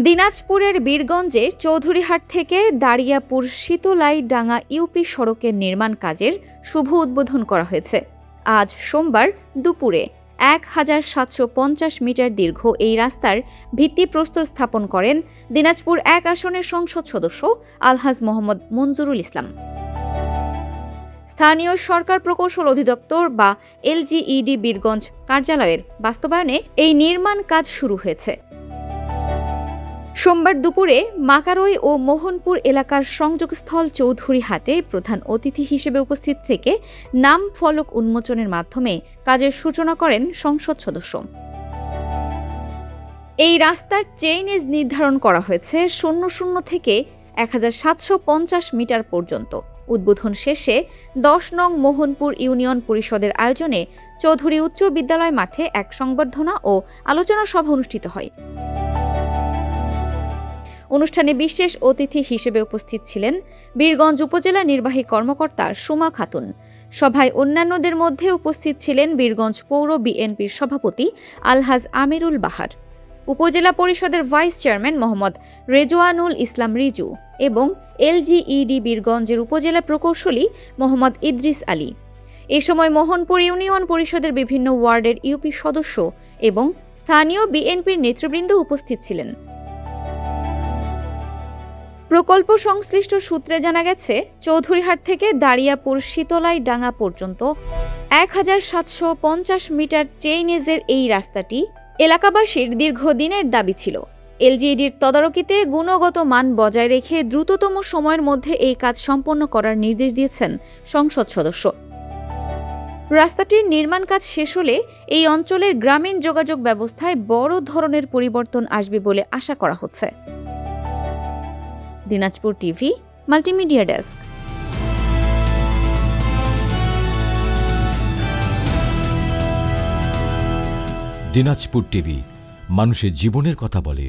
দিনাজপুরের বীরগঞ্জে চৌধুরীহাট থেকে দাঁড়িয়াপুর শীতলাই ডাঙ্গা ইউপি সড়কের নির্মাণ কাজের শুভ উদ্বোধন করা হয়েছে। আজ সোমবার দুপুরে ১,৭৫০ মিটার দীর্ঘ এই রাস্তার ভিত্তিপ্রস্তর স্থাপন করেন দিনাজপুর ১ আসনের সংসদ সদস্য আলহাজ মোহাম্মদ মঞ্জুরুল ইসলাম। স্থানীয় সরকার প্রকৌশল অধিদপ্তর বা এলজিইডি বীরগঞ্জ কার্যালয়ের বাস্তবায়নে এই নির্মাণ কাজ শুরু হয়েছে। সোমবার দুপুরে মাকারই ও মোহনপুর এলাকার সংযোগস্থল চৌধুরীহাটে প্রধান অতিথি হিসেবে উপস্থিত থেকে নাম ফলক উন্মোচনের মাধ্যমে কাজের সূচনা করেন সংসদ সদস্য। এই রাস্তার চেইনেজ নির্ধারণ করা হয়েছে ০০ থেকে ১,৭৫০ মিটার পর্যন্ত। উদ্বোধন শেষে ১০ নং মোহনপুর ইউনিয়ন পরিষদের আয়োজনে চৌধুরী উচ্চ বিদ্যালয় মাঠে এক সংবর্ধনা ও আলোচনা সভা অনুষ্ঠিত হয়। অনুষ্ঠানে বিশেষ অতিথি হিসেবে উপস্থিত ছিলেন বীরগঞ্জ উপজেলা নির্বাহী কর্মকর্তা সুমা খাতুন। সভায় অন্যান্যদের মধ্যে উপস্থিত ছিলেন বীরগঞ্জ পৌর বিএনপির সভাপতি আলহাজ আমিরুল বাহার, উপজেলা পরিষদের ভাইস চেয়ারম্যান মোহাম্মদ রেজওয়ানুল ইসলাম রিজু এবং এলজিইডি বীরগঞ্জের উপজেলা প্রকৌশলী মোহাম্মদ ইদ্রিস আলী। এ সময় মোহনপুর ইউনিয়ন পরিষদের বিভিন্ন ওয়ার্ডের ইউপি সদস্য এবং স্থানীয় বিএনপির নেতৃবৃন্দ উপস্থিত ছিলেন। প্রকল্প সংশ্লিষ্ট সূত্রে জানা গেছে, চৌধুরীহাট থেকে দাঁড়িয়াপুর শীতলাই ডাঙ্গা পর্যন্ত ১,৭৫০ মিটার চেইনেজের এই রাস্তাটি এলাকাবাসীর দীর্ঘদিনের দাবি ছিল। এলজিইডির তদারকিতে গুণগত মান বজায় রেখে দ্রুততম সময়ের মধ্যে এই কাজ সম্পন্ন করার নির্দেশ দিয়েছেন সংসদ সদস্য। রাস্তাটির নির্মাণ কাজ শেষ হলে এই অঞ্চলের গ্রামীণ যোগাযোগ ব্যবস্থায় বড় ধরনের পরিবর্তন আসবে বলে আশা করা হচ্ছে। Dinajpur TV multimedia desk. Dinajpur TV মানুষের জীবনের কথা বলে।